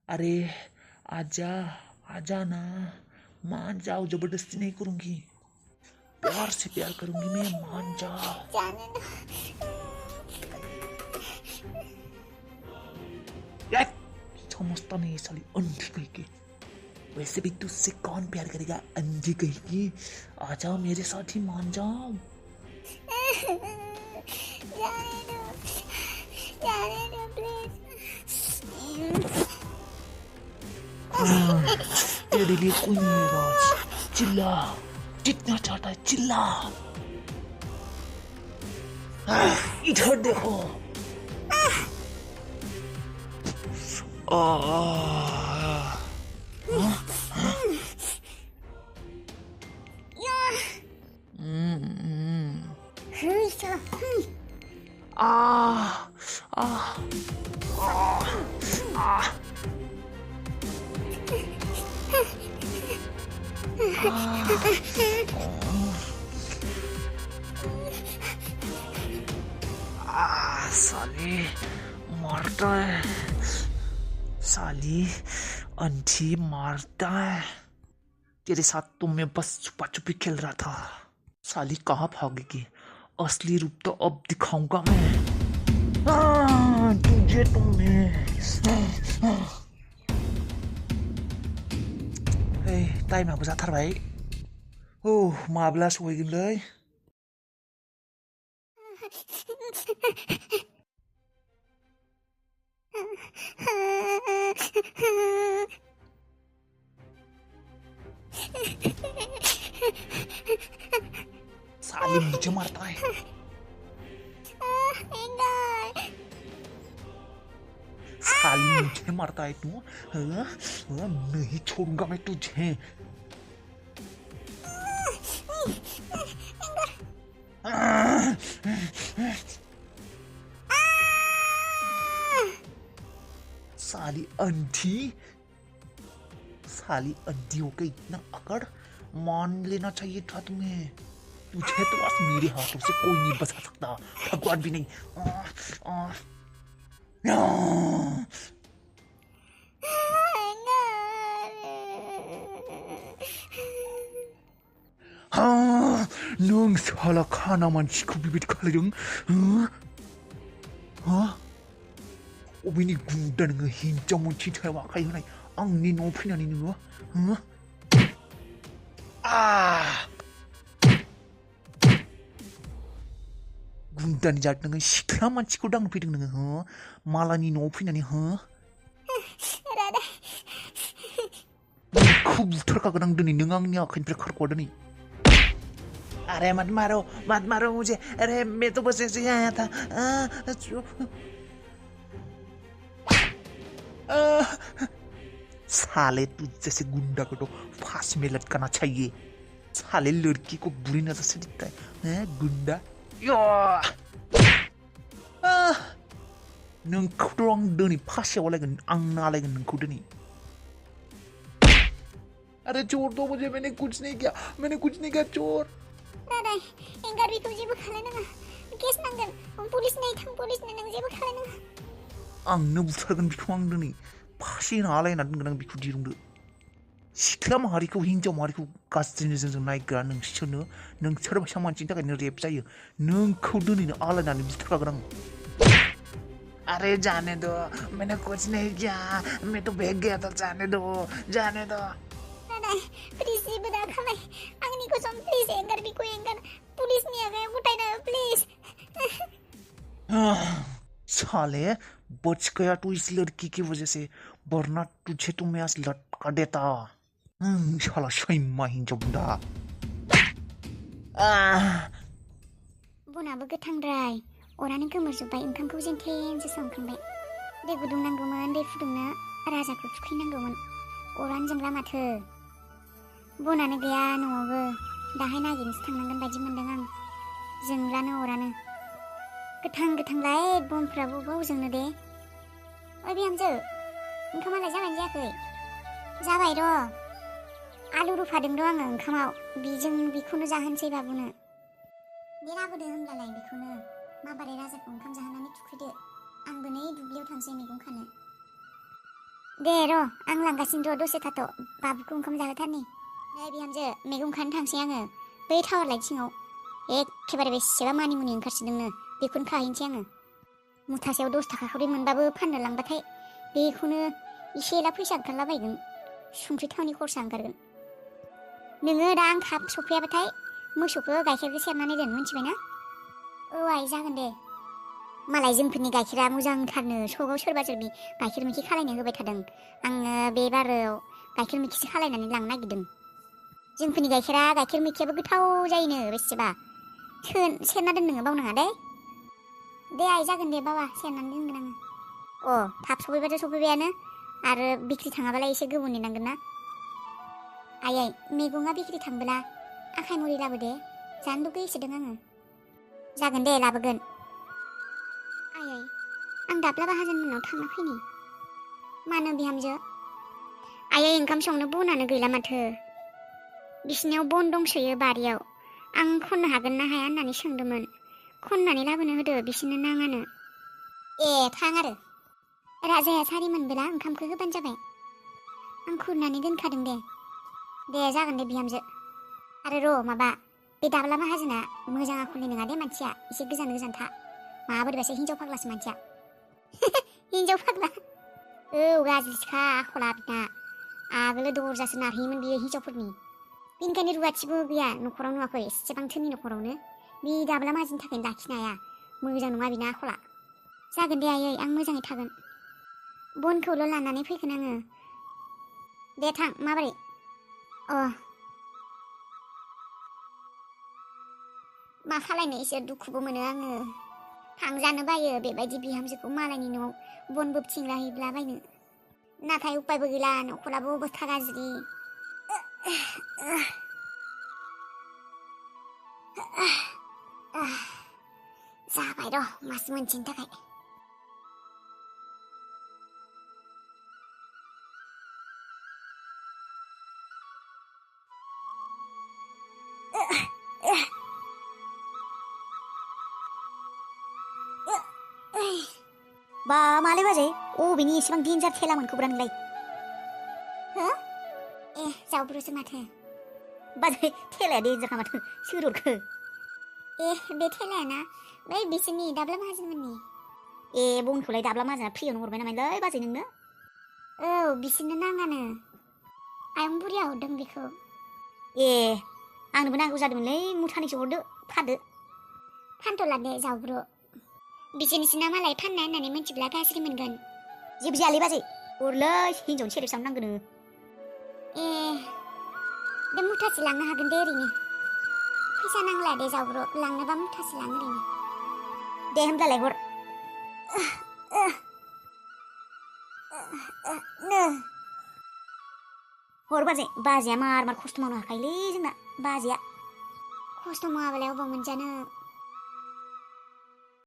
अरे आजा आजा ना, मान जाओ, जबरदस्ती नहीं करूंगी, प्यार से प्यार करूंगी मैं, मान जाओ। जाने दो। यार समझता नहीं साली अंधी कहीं की। वैसे भी तुझसे कौन प्यार करेगा, अंधी कहीं की। आ जाओ मेरे साथ ही, मान जाओ। जाने दो प्लीज। तेरे लिए कोई नहीं है राज, चिल्ला, जितना चाहता है चिल्ला। इधर देखो। साली मारता है, साली अंधी मारता है। तेरे साथ तो मैं बस छुपा छुपी खेल रहा था। साली कहाँ भागेगी, असली रूप तो अब दिखाऊंगा मैं। तुझे तो मैं। टाइमाबो जाथारबाय। माब्ला सहैगोनलै। साली मुझे मारता है। साली मुझे मारता है तू। नहीं छोड़ूंगा मैं तुझे। साली अंधी, साली अंधी हो गई इतना अकड़, मान लेना चाहिए था तुम्हें। तुझे तो बस मेरे हाथों से कोई नहीं बचा सकता, भगवान भी नहीं। नों साला खाना मानसिखौ बेबायदि खालायदों। अबेनि गुन्दा नोङो, हिनजाव मोनसे सायाव आखाइ होनाय, आंनि न'आव फैनानै नोङो। गुन्दानि जात नोङो, सिख्ला मानसिखौ दांनो फैदों नोङो, मालानि न'आव फैनानै। नोंखौ बुथारखागोन आं दिनै, नों आंनि आखाइनिफ्राय खारख'वा दिनै। अरे मत मारो मुझे, अरे मैं तो बस ऐसे ही आया था। साले तुझ जैसे गुंडा को तो फांसी में लटकाना चाहिए। साले लड़की को बुरी नजर से दिखता है, गुंडा। नोंखौथ' आं दिनै फांसियाव आलायगोन, आं नालायगोन नोंखौ दिनै। अरे चोर तो मुझे, मैंने कुछ नहीं किया, मैंने कुछ नहीं किया, चोर। दादाय एंगार बिखौ जेबो खालायनाङा, केस नांगोन, पुलिस नै थां, पुलिसनो नों जेबो खालायनाङा। आंनो बुथारगोन बिखौ, आं दिनै फांसि होना आलायना दोनगोन आं बिखौ दिरुंदो। सिख्ला माहारिखौ, हिनजाव माहारिखौ गाज्रि नोजोरजों नायग्रा नोंसोरनो, नोंसोर बायसा मानसिनि थाखायनो रेप जायो। नोंखौ दिनैनो आलायनानै बुथारखागोन आं। अरे जाने दो, मैंने कुछ नहीं किया, मैं तो भाग गया था, जाने दो, जाने दो। दादाय प्लिज जेबो दा खालाय, आंनि कसम, प्लिज एंगार बिखौ एंगार, पुलिसनि आगायाव गथायना हो प्लिज। साले बच गया तू इस लड़की की वजह से, वरना तुझे तो मैं आज लटका देता। साला सैमा हिनजाव बुन्दा। बनाबो गोथांद्राय, अरानो गोमोरजोब्बाय, ओंखामखौ जेनथेनसो संखांबाय। दै गुदुं नांगौमोन, दै फुदुंनो राजाखौ थुखैनांगौमोन, अरानो जोंला माथो। बनानो गैया न'आवबो, दाहाय नागिरनोसो थांनांगोन बायदि मोनदों आं। जोंलानो अरानो गोथां गोथांलाय, बनफ्राबो बबाव जोंनो दे। ओइ बिहामजो, ओंखामालाय जाबायना जायाखै? जाबाय र', आलु रुफादों र' आङो ओंखामाव, बेखौनो जाहोनोसै बाबुनो। दे लाबोदो होमब्लालाय बेखौनो, माबारै राजाखौ ओंखाम जाहोनानै थुखैदो, आंबो नै दुब्लियाव थांसै मैगं खानो। दे र' आं लांगासिनो र' दसे थाथ' बाबुखौ ओंखाम जाहोथारनि नै बिहामजो मैगं खानो थांसै आङो बै टावार लाइट सिङाव एखेबारे बेसेबा मानिमुनि ओंखारसोदोंनो बेखौनो खाहैनोसै आङो मुथासेयाव 10 थाखा खरि मोनबाबो फाननो लांबाथाय बेखौनो एसे एला फैसा ओंखारलाबायगोन संख्रि थावनि खरसा ओंखारगोन नोङो दा आं थाब सफैयाबाथाय मोसौखौ गाइखेरखौ सेरनानै दोन मिथिबायना औ आइ जागोन दे मालाय जोंफोरनि गाइखेरा मोजांथारनो सगाव सोरबा सोरबि गाइखेर मैखि खालायनो होबाय थादों आङो बे बारायाव गाइखेर मैखिसो खालायनानै लांनो नागिरदों जोंफोरनि गाइखेरा गाइखेर मैखियाबो गोथाव जायोनो बेसेबा सेरना दोन नोङो बावनाङा दे आइ जागोन दे बाबा सेरनानै दोनगोन आङो थाब सफैबाथ' सफैबायानो आरो बिक्रि थाङाबालाय एसे गोबाव नेनांगोन ना आइ मैगङा बिक्रि थांबोला आखाइ मुरि लाबोदे जानो लुगैसोदों आङो जागोन दे लाबोगोन आइ आं दाब्ला बाहाजोनमोननाव थांना फैनि मानो बिहामजो आइ ओंखाम संनो बनानो गैला माथो बिसिनियाव बन दंसोयो बारियाव आं खननो हागोन ना हाया होननानै सोंदोंमोन खननानै लाबोनो होदो बिसोरनो नाङानो थां आरो राजाया सारि मोनबोला ओंखामखौ होबानो जाबाय आं खुरनानै दोनखादों दे जागोन दे बिहामजो आरो र' माबा बे दाब्ला माहाजोना मोजां आखलनि नङा दे मानसिया एसे गोजान गोजान था माबोरैबासो हिनजाव फाग्लासो मानसिया हिनजाव फाग्ला गाज्रिसोखा आखला बिना आगोलो दरजासो नारहैयोमोन बियो हिनजावफोरनि बेनिखायनो रुवाथिबो गैया न'खराव नुवाखै एसेबां धोनि न'खरावनो बे दाब्ला माहाजोननि थाखायनो लाखिनो हाया मोजां नङा बिना आखला जागोन दे आयै आं मोजाङै थागोन बनखौल' लानानै फैगोन आङो दे थां माबोरै मा खालायनो एसे दुखुबो मोनो आङो थांजानो बायो बेबायदि बिहामजोखौ मालायनि न'आव बन बोबथिंला बायनो नाथाय उपायबो गैला न'खराबो अबस्था गाज्रि जाबाय र' मास मोनसेनि थाखाय बा मालाय बाजै अबेनि एसेबां देन्जार थेला मोनखोब्रा नोंलाय जावब्रुसो माथो बाजै थेलाया देन्जारखा माथो सोर हरखो बे थेलायाना बै बिसोरनि दाब्ला माहाजोनमोननि बनखौलाय दाब्ला माहाजोना फ्रियावनो हरबाय नामालै बाजै नोंनो बिसोरनो नाङानो आयं बुरिया हरदों बेखौ आंनोबो नांगौ जादोंमोनलै मुथानैसो हरदो फानथ'ला दे जावब्रु बिसोरनिसिना मालाय फाननाय होननानै मिथिब्ला गाज्रि मोनगोन जेबो जायालै बाजै हरलै हिनजावनि सेरेबसानो नांगोनो बे मुथासे लांनो हागोन दे ओरैनो फैसा नांला दे जावब्रु लांनोबा मुथासे लां ओरैनो दे होमब्लालाय हर हर बाजैया मार खस्थ' मावनो हाखायोलै जोंना बाजैया खस्थ' मावाबालाय अबाव मोनजानो